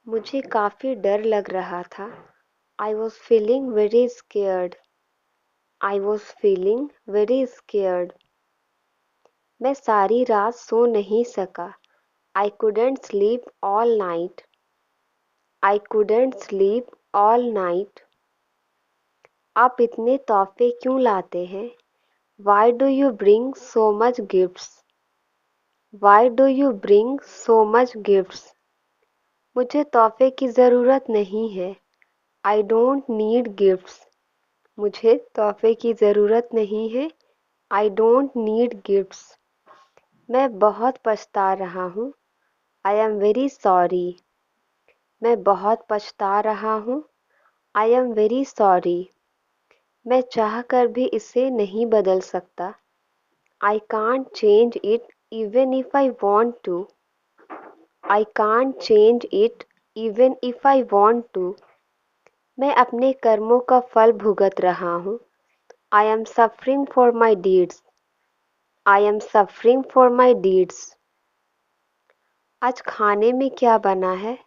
मुझे काफ़ी डर लग रहा था। I was feeling very scared. I was feeling very scared. मैं सारी रात सो नहीं सका। आई couldn't sleep all night. आई couldn't sleep all night. आप इतने तोहफे क्यों लाते हैं? Why do you bring so much gifts? Why do you bring so much gifts? मुझे तोहफे की ज़रूरत नहीं है। I don't need gifts. मुझे तोहफे की ज़रूरत नहीं है। I don't need gifts. मैं बहुत पछता रहा हूँ। I am very sorry. मैं बहुत पछता रहा हूँ। I am very sorry. मैं चाहकर भी इसे नहीं बदल सकता। I can't change it even if I want to. I can't change it even if I want to. मैं अपने कर्मों का फल भुगत रहा हूँ। I am suffering for my deeds. I am suffering for my deeds. आज खाने में क्या बना है?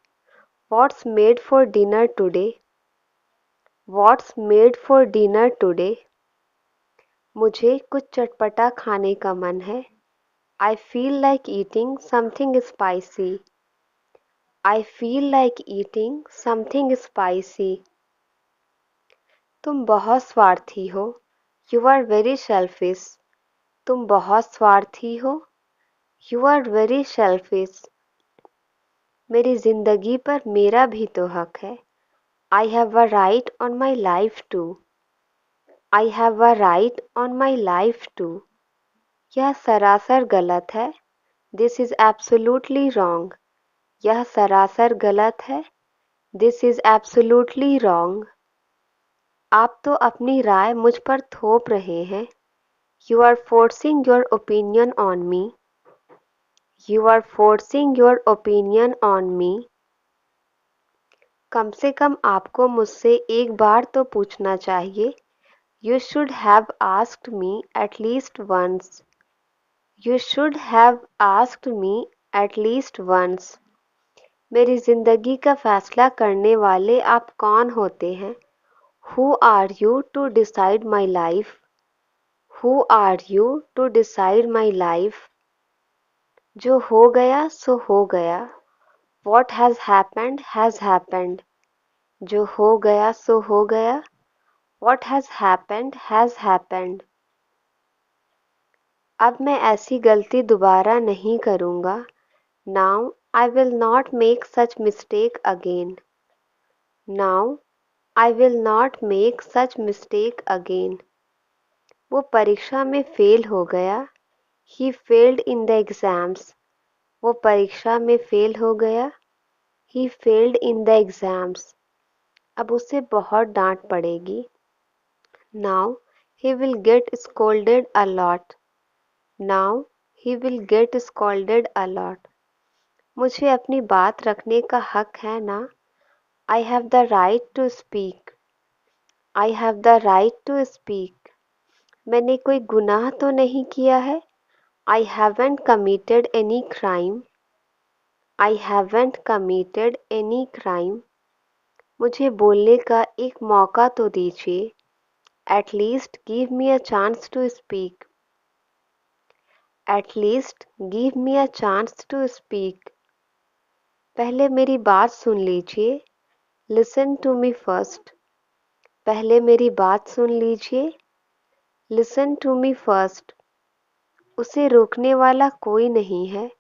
What's made for dinner today? What's made for dinner today? मुझे कुछ चटपटा खाने का मन है। I feel like eating something spicy. I feel like eating something spicy. तुम बहुत स्वार्थी हो। You are very selfish. तुम बहुत स्वार्थी हो। You are very selfish. मेरी जिंदगी पर मेरा भी तो हक है। I have a right on my life too. I have a right on my life too. यह सरासर गलत है। This is absolutely wrong. यह सरासर गलत है। This is absolutely wrong. आप तो अपनी राय मुझ पर थोप रहे हैं। You are forcing your opinion on me. You are forcing your opinion on me. कम से कम आपको मुझसे एक बार तो पूछना चाहिए। You should have asked me at least once. You should have asked me at least once. मेरी जिंदगी का फैसला करने वाले आप कौन होते हैं? Who are you to decide my life? Who are you to decide my life? जो हो गया सो हो गया। What has happened. जो हो गया सो हो गया। What has happened. अब मैं ऐसी गलती दोबारा नहीं करूँगा। Now I will not make such mistake again. Now I will not make such mistake again. वो परीक्षा में फेल हो गया। He failed in the exams. वो परीक्षा में फेल हो गया। He failed in the exams. अब उसे बहुत डांट पड़ेगी। Now he will get scolded a lot. Now he will get scolded a lot. मुझे अपनी बात रखने का हक है ना? I have the right to speak. I have the right to speak. मैंने कोई गुनाह तो नहीं किया है। I haven't committed any crime. I haven't committed any crime. मुझे बोलने का एक मौका तो दीजिए। At least give me a chance to speak. At least give me a chance to speak. पहले मेरी बात सुन लीजिए। Listen to me first. पहले मेरी बात सुन लीजिए। Listen to me first. उसे रोकने वाला कोई नहीं है।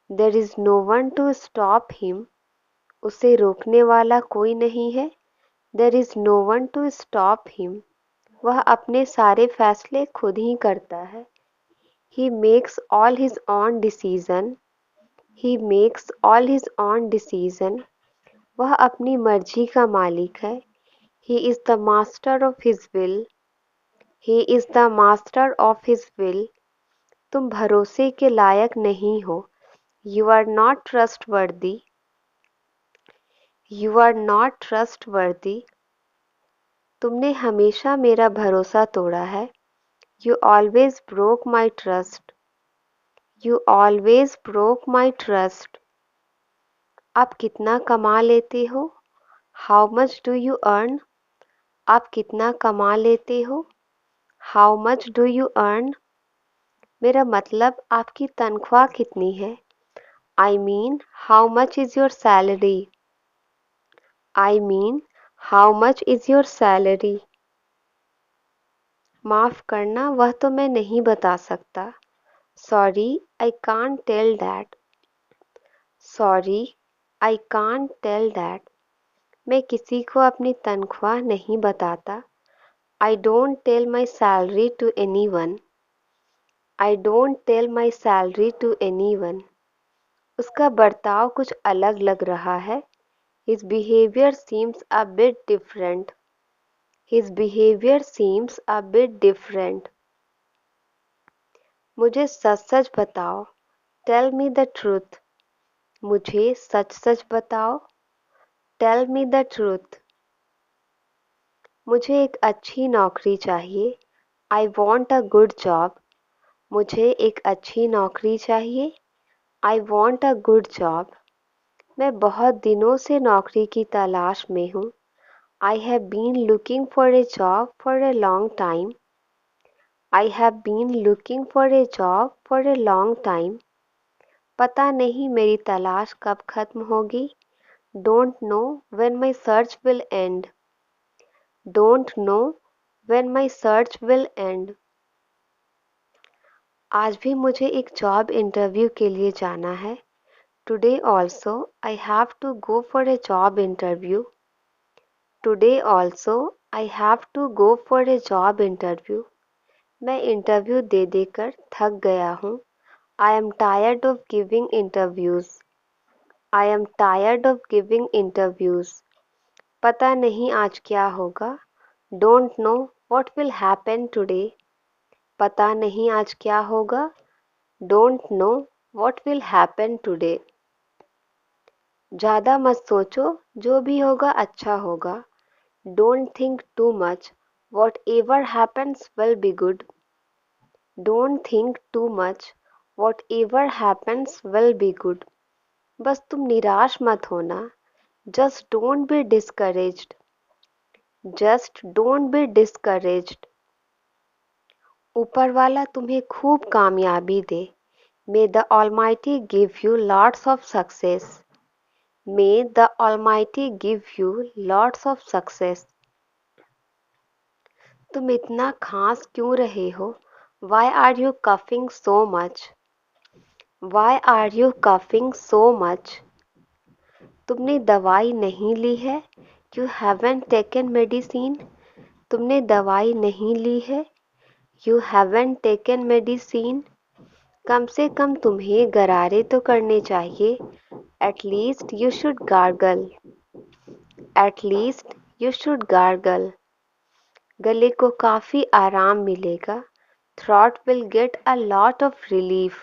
There is no one to stop him. उसे रोकने वाला कोई नहीं है। There is no one to stop him. वह अपने सारे फैसले खुद ही करता है। He makes all his own decision. He makes all his own decision. वह अपनी मर्जी का मालिक है। He is the master of his will. He is the master of his will. तुम भरोसे के लायक नहीं हो। You are not trustworthy. You are not trustworthy. तुमने हमेशा मेरा भरोसा तोड़ा है। You always broke my trust. You always broke my trust. आप कितना कमा लेते हो? How much do you earn? आप कितना कमा लेते हो? How much do you earn? मेरा मतलब आपकी तनख्वाह कितनी है? I mean how much is your salary? I mean how much is your salary? माफ़ करना, वह तो मैं नहीं बता सकता। Sorry, I can't tell that. Sorry, I can't tell that. मैं किसी को अपनी तनख्वाह नहीं बताता। I don't tell my salary to anyone. I don't tell my salary to anyone. उसका बर्ताव कुछ अलग लग रहा है। His behavior seems a bit different. His behavior seems a bit different. मुझे सच सच बताओ। Tell me the truth. मुझे सच सच बताओ। Tell me the truth. मुझे एक अच्छी नौकरी चाहिए। I want a good job. मुझे एक अच्छी नौकरी चाहिए। I want a good job. मैं बहुत दिनों से नौकरी की तलाश में हूँ। I have been looking for a job for a long time. I have been looking for a job for a long time. पता नहीं मेरी तलाश कब खत्म होगी। Don't know when my search will end. Don't know when my search will end. आज भी मुझे एक जॉब इंटरव्यू के लिए जाना है। Today also I have to go for a job interview. Today also I have to go for a job interview. मैं interview दे देकर थक गया हूँ। I am tired of giving interviews. I am tired of giving interviews. पता नहीं आज क्या होगा। Don't know what will happen today. पता नहीं आज क्या होगा। Don't know what will happen today. ज़्यादा मत सोचो, जो भी होगा अच्छा होगा। Don't think too much. Whatever happens will be good. Don't think too much. Whatever happens will be good. बस तुम निराश मत होना। Just don't be discouraged. Just don't be discouraged. ऊपर वाला तुम्हें खूब कामयाबी दे। May the Almighty give you lots of success. May the Almighty give you lots of success. तुम इतना खांस क्यों रहे हो? Why are you coughing so much? Why are you coughing so much? तुमने दवाई नहीं ली है? You haven't taken medicine. तुमने दवाई नहीं ली है? You haven't taken medicine. कम से कम तुम्हें गरारे तो करने चाहिए। At least you should gargle. At least you should gargle. गले को काफ़ी आराम मिलेगा। Throat will get a lot of relief.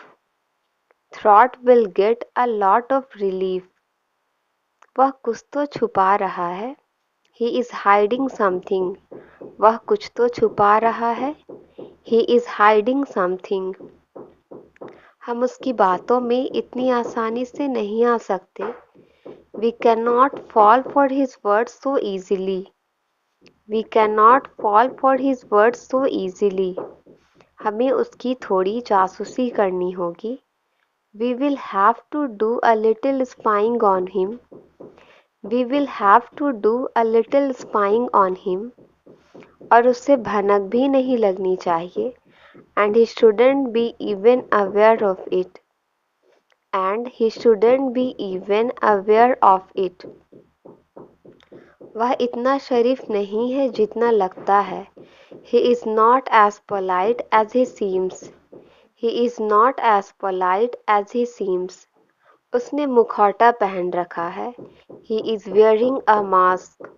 Throat will get a lot of relief. वह कुछ तो छुपा रहा है। He is hiding something. वह कुछ तो छुपा रहा है। He is hiding something. हम उसकी बातों में इतनी आसानी से नहीं आ सकते। We cannot fall for his words so easily. We cannot fall for his words so easily. हमें उसकी थोड़ी जासूसी करनी होगी। We will have to do a little spying on him. We will have to do a little spying on him. और उससे भनक भी नहीं लगनी चाहिए। And he shouldn't be even aware of it. And he shouldn't be even aware of it. वह इतना शरीफ नहीं है जितना लगता है। He is not as polite as he seems. He is not as polite as he seems. उसने मुखौटा पहन रखा है। He is wearing a mask.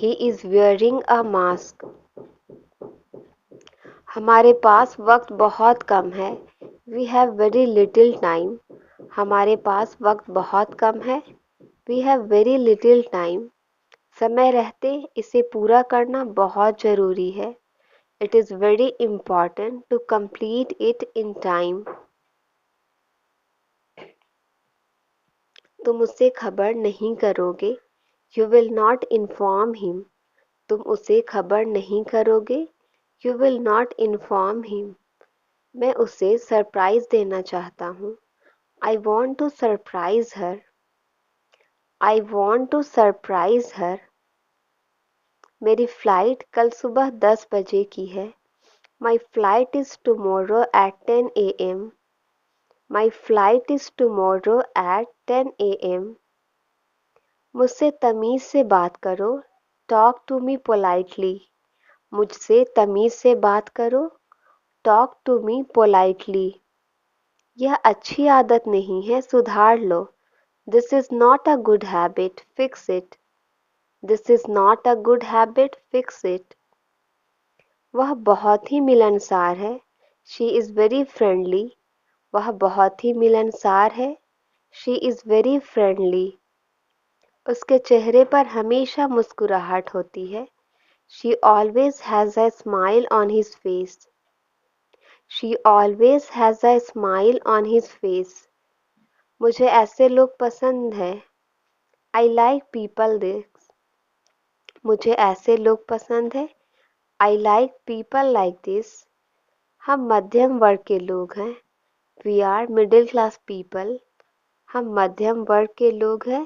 He is wearing a mask. हमारे पास वक्त बहुत कम है। We have very little time. हमारे पास वक्त बहुत कम है। We have very little time. समय रहते इसे पूरा करना बहुत ज़रूरी है। It is very important to complete it in time. तुम उसे खबर नहीं करोगे, you will not inform him. तुम उसे खबर नहीं करोगे, you will not inform him. मैं उसे सरप्राइज देना चाहता हूँ, I want to surprise her. I want to surprise her. मेरी फ्लाइट कल सुबह 10 बजे की है। My flight is tomorrow at 10 AM। My flight is tomorrow at 10 AM। मुझसे तमीज़ से बात करो, टॉक टू मी पोलाइटली। मुझसे तमीज़ से बात करो, टॉक टू मी पोलाइटली। यह अच्छी आदत नहीं है, सुधार लो। This is not a good habit, fix it. This is not a good habit, fix it. वह बहुत ही मिलनसार है, शी इज़ वेरी फ्रेंडली। वह बहुत ही मिलनसार है, शी इज़ वेरी फ्रेंडली। उसके चेहरे पर हमेशा मुस्कुराहट होती है, she always has a smile on his face. She always has a smile on his face. मुझे ऐसे लोग पसंद हैं, आई लाइक पीपल दिस। मुझे ऐसे लोग पसंद हैं, I like people like this. हम मध्यम वर्ग के लोग हैं, we are middle class people. हम मध्यम वर्ग के लोग हैं,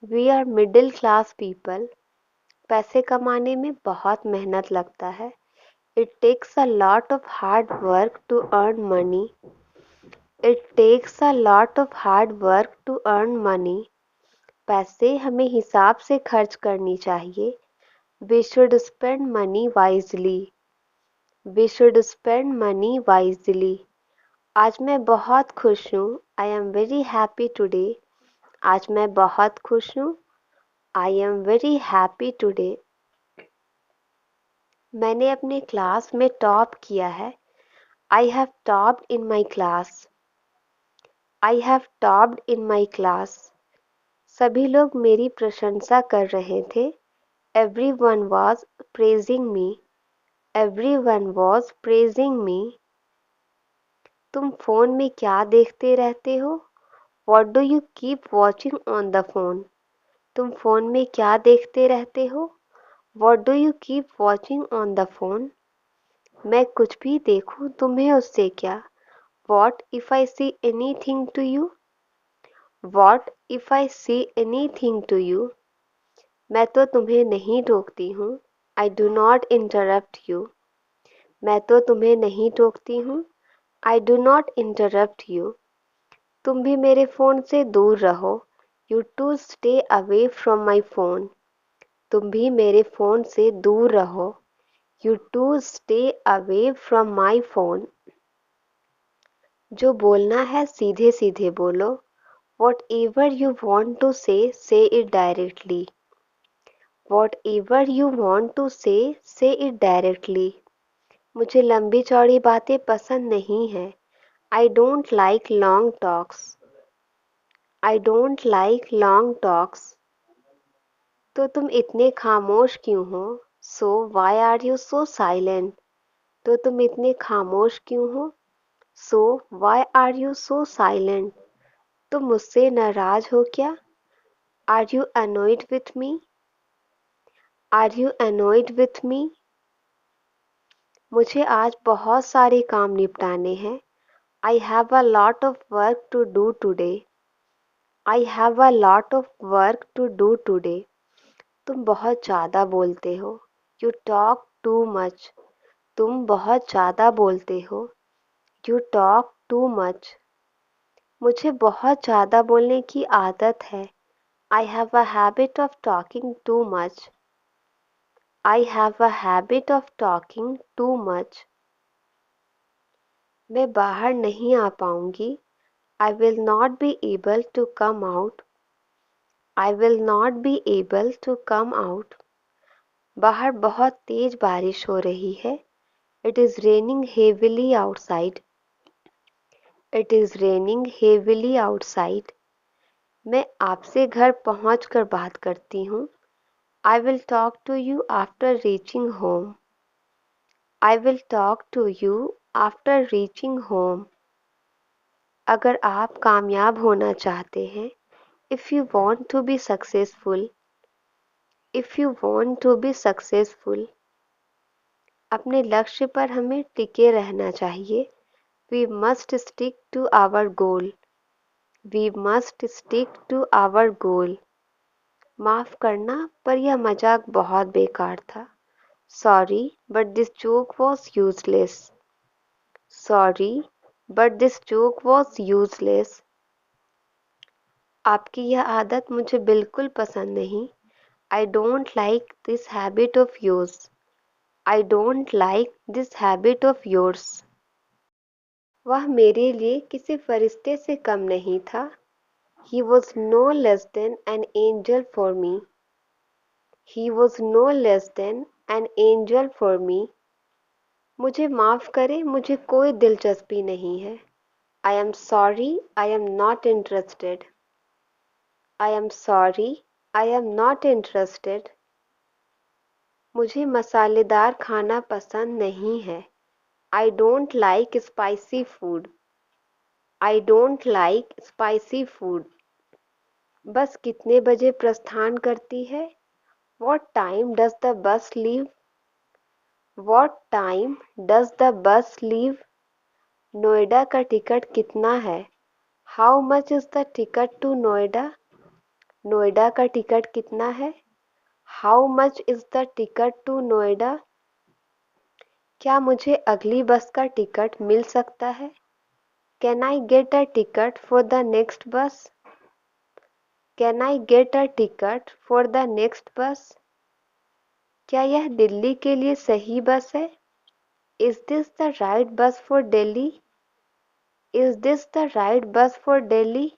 we are middle class people. पैसे कमाने में बहुत मेहनत लगता है, it takes a lot of hard work to earn money. It takes a lot of hard work to earn money. पैसे हमें हिसाब से खर्च करनी चाहिए, we should spend money wisely. We should spend money wisely. आज मैं बहुत खुश हूँ, I am very happy today. आज मैं बहुत खुश हूँ, I am very happy today. मैंने अपने क्लास में टॉप किया है, I have topped in my class. I have topped in my class. सभी लोग मेरी प्रशंसा कर रहे थे, everyone was praising me. Everyone was praising me. तुम फ़ोन में क्या देखते रहते हो, what do you keep watching on the phone. तुम फ़ोन में क्या देखते रहते हो, what do you keep watching on the phone. मैं कुछ भी देखूं तुम्हें उससे क्या, what if I see anything to you. What if I see anything to you. मैं तो तुम्हें नहीं टोकती हूँ, I do not interrupt you. मैं तो तुम्हें नहीं टोकती हूँ, I do not interrupt you. तुम भी मेरे फ़ोन से दूर रहो, you too stay away from my phone. तुम भी मेरे फ़ोन से दूर रहो, you too stay away from my phone. जो बोलना है सीधे सीधे बोलो, whatever you want to say it directly. Whatever you want to say it directly. मुझे लंबी चौड़ी बातें पसंद नहीं है, I don't like long talks. I don't like long talks. तो तुम इतने खामोश क्यों हो, so why are you so silent. तो तुम इतने खामोश क्यों हो, so why are you so silent. तुम मुझसे नाराज हो क्या, are you annoyed with me. Are you annoyed with me. मुझे आज बहुत सारे काम निपटाने हैं, I have a lot of work to do today. I have a lot of work to do today. तुम बहुत ज़्यादा बोलते हो, यू टॉक टू मच। तुम बहुत ज़्यादा बोलते हो, यू टॉक टू मच। मुझे बहुत ज़्यादा बोलने की आदत है, I have a habit of talking too much. I have a habit of talking too much. मैं बाहर नहीं आ पाऊंगी, I will not be able to come out. I will not be able to come out. बाहर बहुत तेज बारिश हो रही है, it is raining heavily outside. It is raining heavily outside. मैं आपसे घर पहुंच कर बात करती हूँ, I will talk to you after reaching home. I will talk to you after reaching home. अगर आप कामयाब होना चाहते हैं, If you want to be successful, if you want to be successful, अपने लक्ष्य पर हमें टिके रहना चाहिए. We must stick to our goal. We must stick to our goal. माफ करना, पर यह मजाक बहुत बेकार था. Sorry, but this joke was useless. Sorry, but this joke was useless. आपकी यह आदत मुझे बिल्कुल पसंद नहीं. I don't like this habit of yours. I don't like this habit of yours. वह मेरे लिए किसी फरिश्ते से कम नहीं था. He was no less than an angel for me. He was no less than an angel for me. मुझे माफ करें, मुझे कोई दिलचस्पी नहीं है. I am sorry, I am not interested. I am sorry, I am not interested. मुझे मसालेदार खाना पसंद नहीं है. I don't like spicy food. I don't like spicy food. बस कितने बजे प्रस्थान करती है? What time does the bus leave? What time does the bus leave? Noida का टिकट कितना है? How much is the ticket to Noida? Noida का टिकट कितना है? How much is the ticket to Noida? क्या मुझे अगली बस का टिकट मिल सकता है? Can I get a ticket for the next bus? Can I get a ticket for the next bus? क्या यह दिल्ली के लिए सही बस है? Is this the right bus for Delhi? Is this the right bus for Delhi?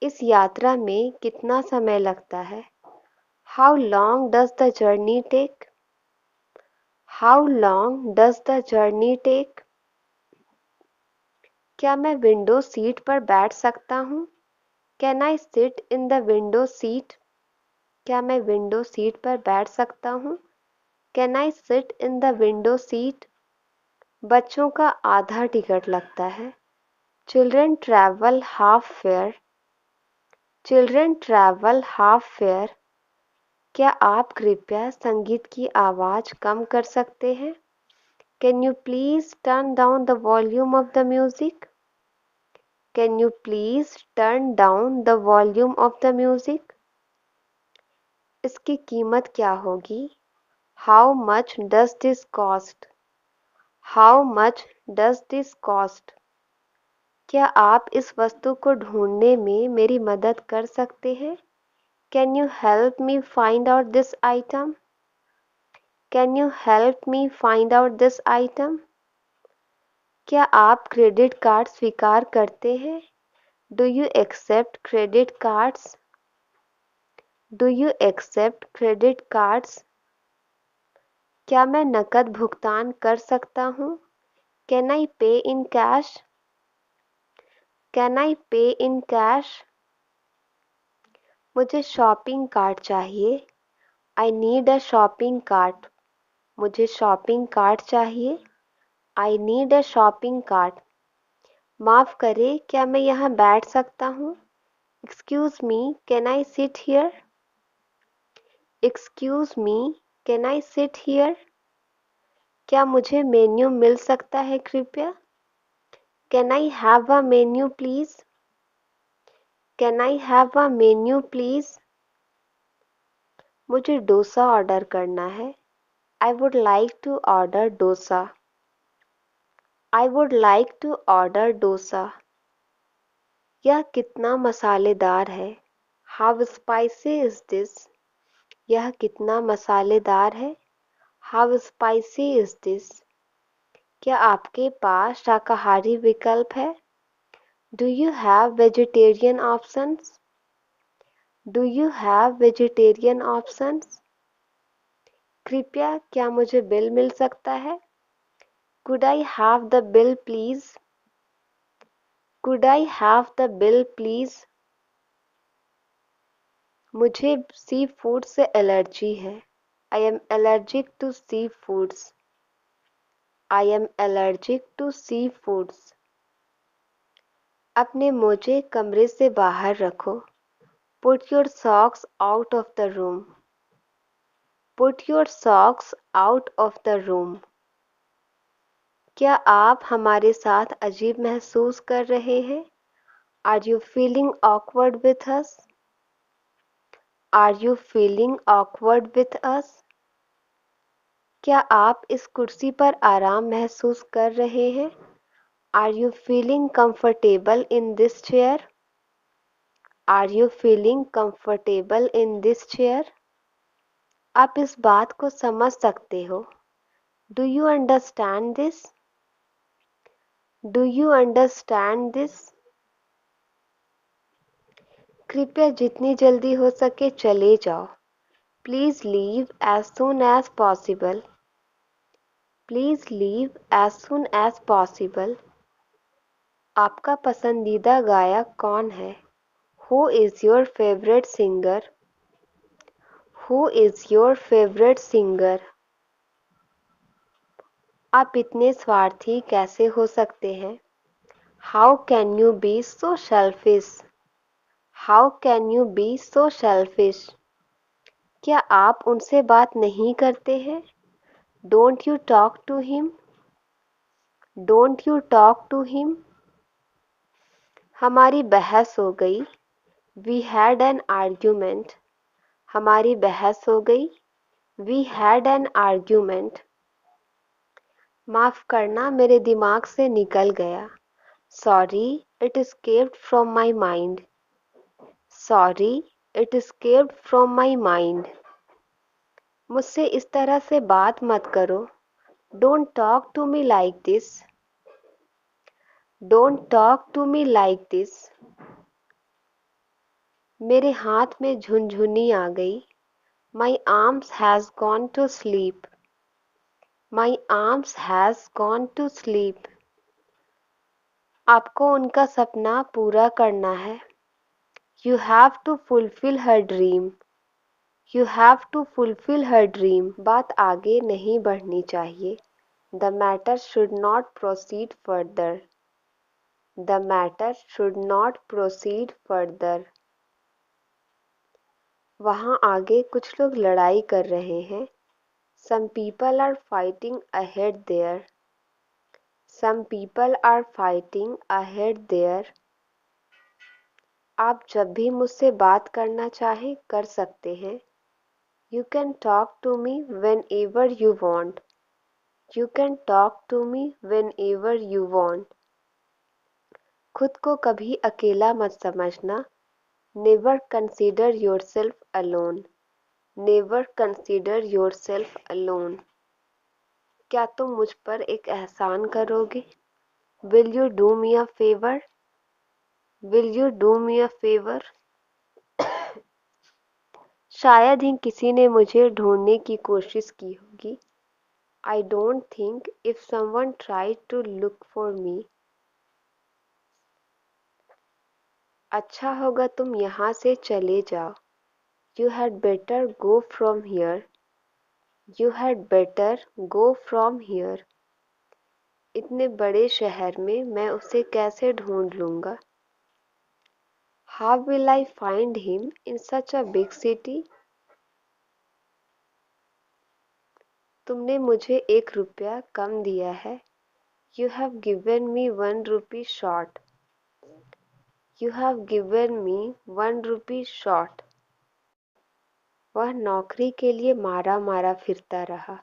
इस यात्रा में कितना समय लगता है? How long does the journey take? How long does the journey take? क्या मैं विंडो सीट पर बैठ सकता हूँ? Can I sit in the window seat? क्या मैं विंडो सीट पर बैठ सकता हूँ? Can I sit in the window seat? बच्चों का आधा टिकट लगता है. Children travel half fare. Children travel half fare. क्या आप कृपया संगीत की आवाज़ कम कर सकते हैं? Can you please turn down the volume of the music? Can you please turn down the volume of the music? इसकी कीमत क्या होगी? How much does this cost? How much does this cost? क्या आप इस वस्तु को ढूंढने में मेरी मदद कर सकते हैं? Can you help me find out this item? Can you help me find out this item? क्या आप क्रेडिट कार्ड स्वीकार करते हैं? Do you accept credit cards? Do you accept credit cards? क्या मैं नकद भुगतान कर सकता हूँ? Can I pay in cash? Can I pay in cash? मुझे शॉपिंग कार्ट चाहिए. I need a shopping cart. मुझे शॉपिंग कार्ट चाहिए. I need a shopping cart. माफ़ करें, क्या मैं यहाँ बैठ सकता हूँ? Excuse me, can I sit here? Excuse me, can I sit here? क्या मुझे मेन्यू मिल सकता है कृपया? Can I have a menu please? Can I have a menu please? मुझे डोसा ऑर्डर करना है. I would like to order dosa. I would like to order dosa. यह कितना मसालेदार है? How spicy is this? यह कितना मसालेदार है? How spicy is this? क्या आपके पास शाकाहारी विकल्प है? Do you have vegetarian options? Do you have vegetarian options? कृपया क्या मुझे बिल मिल सकता है? Could I have the bill please? Could I have the bill please? मुझे सी फूड से एलर्जी है. I am allergic to seafoods. I am allergic to seafoods. अपने मोजे कमरे से बाहर रखो। Put your socks out of the room. Put your socks out of the room. क्या आप हमारे साथ अजीब महसूस कर रहे हैं? Are you feeling awkward with us? Are you feeling awkward with us? क्या आप इस कुर्सी पर आराम महसूस कर रहे हैं? Are you feeling comfortable in this chair? Are you feeling comfortable in this chair? आप इस बात को समझ सकते हो? Do you understand this? Do you understand this? कृपया जितनी जल्दी हो सके चले जाओ. Please leave as soon as possible. Please leave as soon as possible. आपका पसंदीदा गायक कौन है? Who is your favorite singer? Who is your favorite singer? आप इतने स्वार्थी कैसे हो सकते हैं? How can you be so selfish? How can you be so selfish? क्या आप उनसे बात नहीं करते हैं? Don't you talk to him? Don't you talk to him? हमारी बहस हो गई. We had an argument. हमारी बहस हो गई. We had an argument. माफ़ करना मेरे दिमाग से निकल गया. Sorry, it escaped from my mind. Sorry, it escaped from my mind. मुझसे इस तरह से बात मत करो. Don't talk to me like this. Don't talk to me like this. मेरे हाथ में झुनझुनी आ गई. My arms has gone to sleep. My arms has gone to sleep. आपको उनका सपना पूरा करना है. You have to fulfill her dream. You have to fulfill her dream. बात आगे नहीं बढ़नी चाहिए. The matter should not proceed further. The matter should not proceed further. वहाँ आगे कुछ लोग लड़ाई कर रहे हैं. Some people are fighting ahead there. Some people are fighting ahead there. आप जब भी मुझसे बात करना चाहें कर सकते हैं. You can talk to me whenever you want. You can talk to me whenever you want. खुद को कभी अकेला मत समझना. Never consider yourself alone. Never consider yourself alone. क्या तुम मुझ पर एक एहसान करोगे? Will you do me a favor? Will you do me a favor? शायद ही किसी ने मुझे ढूंढने की कोशिश की होगी. I don't think if someone tried to look for me. अच्छा होगा तुम यहाँ से चले जाओ. You had better go from here. You had better go from here. इतने बड़े शहर में मैं उसे कैसे ढूंढ लूँगा? How will I find him in such a big city? तुमने मुझे 1 रुपया कम दिया है. You have given me 1 rupee short. You have given me 1 rupee short. वह नौकरी के लिए मारा मारा फिरता रहा.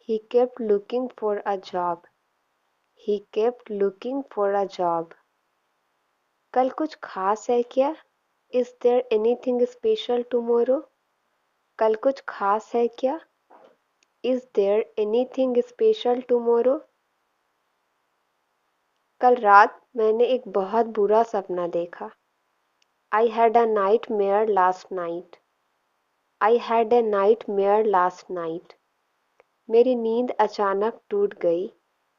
He kept looking for a job. He kept looking for a job. कल कुछ खास है क्या? Is there anything special tomorrow? कल कुछ खास है क्या? Is there anything special tomorrow? कल रात मैंने एक बहुत बुरा सपना देखा. I had a nightmare last night. I had a nightmare last night. मेरी नींद अचानक टूट गई.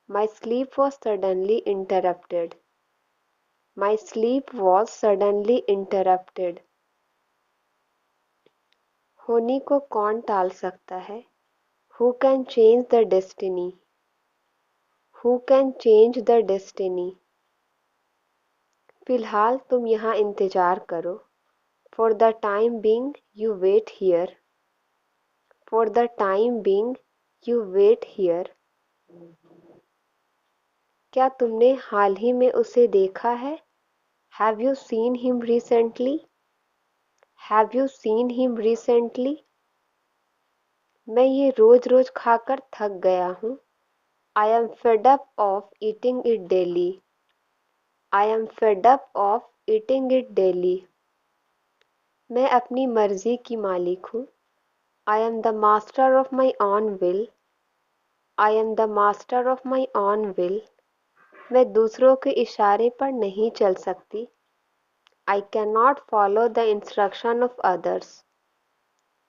My sleep was suddenly interrupted. My sleep was suddenly interrupted. होनी को कौन टाल सकता है? Who can change the destiny? Who can change the destiny? फिलहाल तुम यहाँ इंतजार करो। For the time being, you wait here. For the time being, you wait here. क्या तुमने हाल ही में उसे देखा है? Have you seen him recently? Have you seen him recently? मैं ये रोज रोज खाकर थक गया हूँ। I am fed up of eating it daily. I am fed up of eating it daily. मैं अपनी मर्जी की मालिक हूँ। I am the master of my own will. I am the master of my own will. मैं दूसरों के इशारे पर नहीं चल सकती। I cannot follow the instruction of others.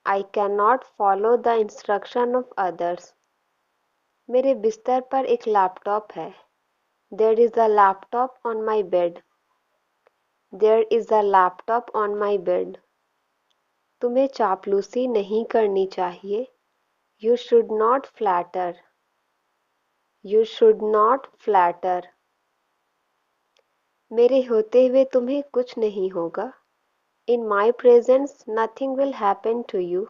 I cannot follow the instruction of others. मेरे बिस्तर पर एक लैपटॉप है। There is a laptop on my bed. There is a laptop on my bed. तुम्हें चापलूसी नहीं करनी चाहिए। You should not flatter. You should not flatter. मेरे होते हुए तुम्हें कुछ नहीं होगा। In my presence nothing will happen to you.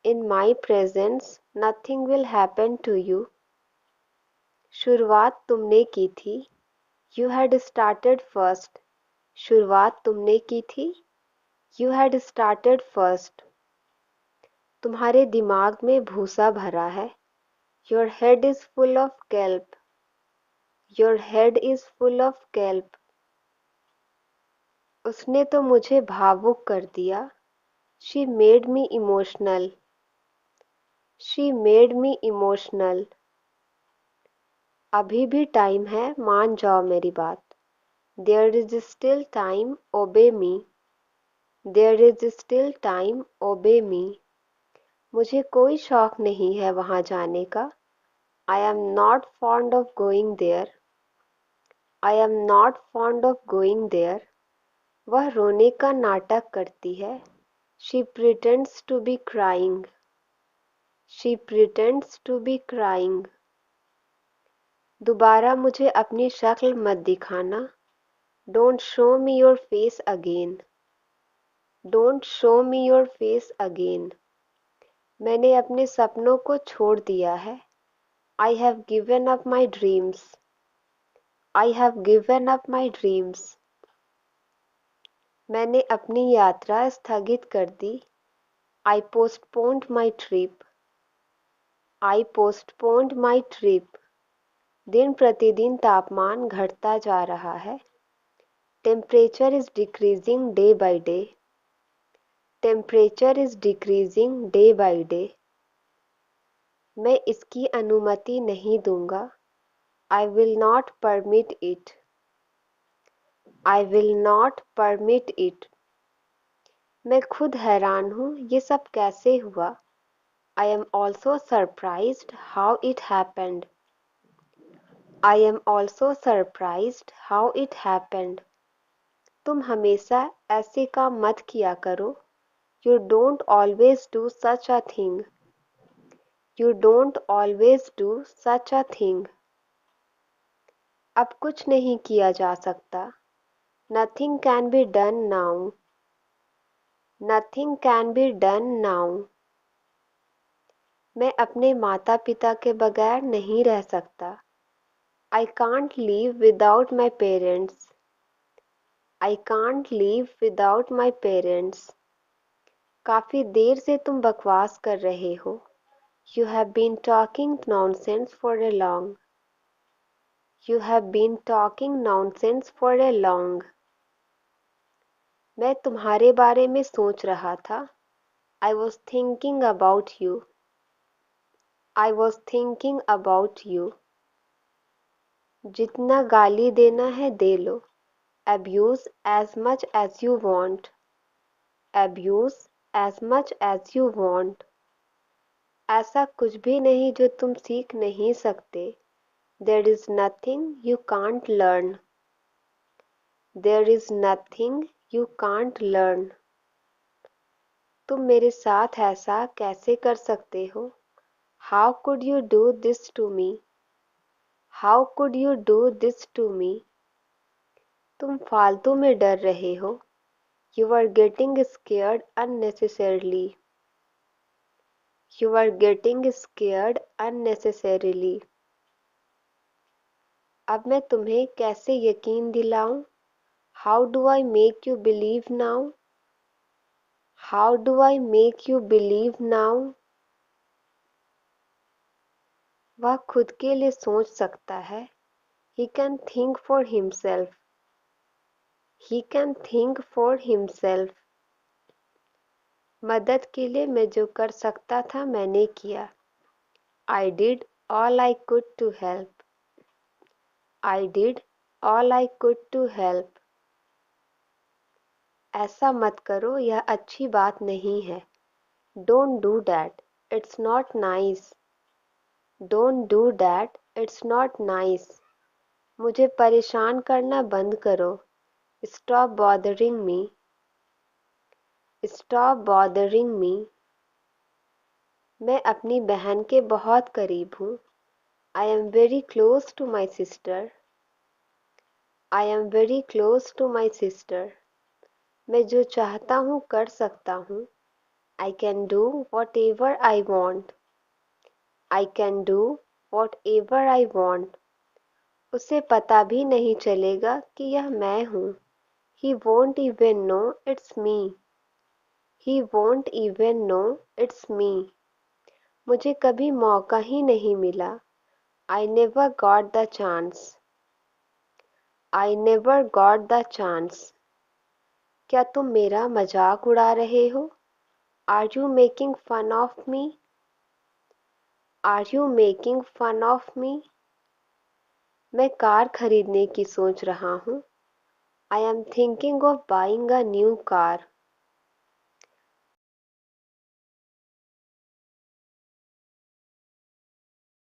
In my presence nothing will happen to you. शुरुआत तुमने की थी। You had started first. शुरुआत तुमने की थी। You had started first. तुम्हारे दिमाग में भूसा भरा है। Your head is full of kelp. Your head is full of kelp. उसने तो मुझे भावुक कर दिया। She made me emotional. She made me emotional. अभी भी टाइम है, मान जाओ मेरी बात। There is still time, obey me. There is still time, obey me. मुझे कोई शौक नहीं है वहाँ जाने का। I am not fond of going there. I am not fond of going there. वह रोने का नाटक करती है। She pretends to be crying. She pretends to be crying. दोबारा मुझे अपनी शक्ल मत दिखाना। Don't show me your face again. Don't show me your face again. मैंने अपने सपनों को छोड़ दिया है। I have given up my dreams. I have given up my dreams. मैंने अपनी यात्रा स्थगित कर दी। I postponed my trip. I postponed my trip. दिन प्रतिदिन तापमान घटता जा रहा है। Temperature is decreasing day by day. Temperature is decreasing day by day. मैं इसकी अनुमति नहीं दूंगा। I will not permit it. I will not permit it. मैं खुद हैरान हूँ ये सब कैसे हुआ। I am also surprised how it happened. I am also surprised how it happened. तुम हमेशा ऐसे काम मत किया करो। You don't always do such a thing. You don't always do such a thing. अब कुछ नहीं किया जा सकता। Nothing can be done now. Nothing can be done now. मैं अपने माता पिता के बगैर नहीं रह सकता। I can't live without my parents. I can't live without my parents. काफी देर से तुम बकवास कर रहे हो। You have been talking nonsense for a long. You have been talking nonsense for a long. मैं तुम्हारे बारे में सोच रहा था। I was thinking about you. I was thinking about you. जितना गाली देना है दे लो। Abuse as much as you want. Abuse as much as you want. ऐसा कुछ भी नहीं जो तुम सीख नहीं सकते। There is nothing you can't learn. There is nothing you can't learn. तुम मेरे साथ ऐसा कैसे कर सकते हो? How could you do this to me? How could you do this to me? तुम फालतू में डर रहे हो। You are getting scared unnecessarily. You are getting scared unnecessarily. अब मैं तुम्हें कैसे यकीन दिलाऊं? How do I make you believe now? How do I make you believe now? वह खुद के लिए सोच सकता है। He can think for himself. He can think for himself. मदद के लिए मैं जो कर सकता था मैंने किया। I did all I could to help. I did all I could to help. ऐसा मत करो, यह अच्छी बात नहीं है। Don't do that. It's not nice. Don't do that. It's not nice. मुझे परेशान करना बंद करो। Stop bothering me. Stop bothering me. मैं अपनी बहन के बहुत करीब हूँ। I am very close to my sister. I am very close to my sister. मैं जो चाहता हूँ कर सकता हूँ। I can do whatever I want. I can do whatever I want. उसे पता भी नहीं चलेगा कि यह मैं हूँ। He won't even know it's me. He won't even know it's me. मुझे कभी मौका ही नहीं मिला। I never got the chance. I never got the chance. क्या तुम मेरा मजाक उड़ा रहे हो? Are you making fun of me? Are you making fun of me? मैं कार खरीदने की सोच रहा हूँ। I am thinking of buying a new car.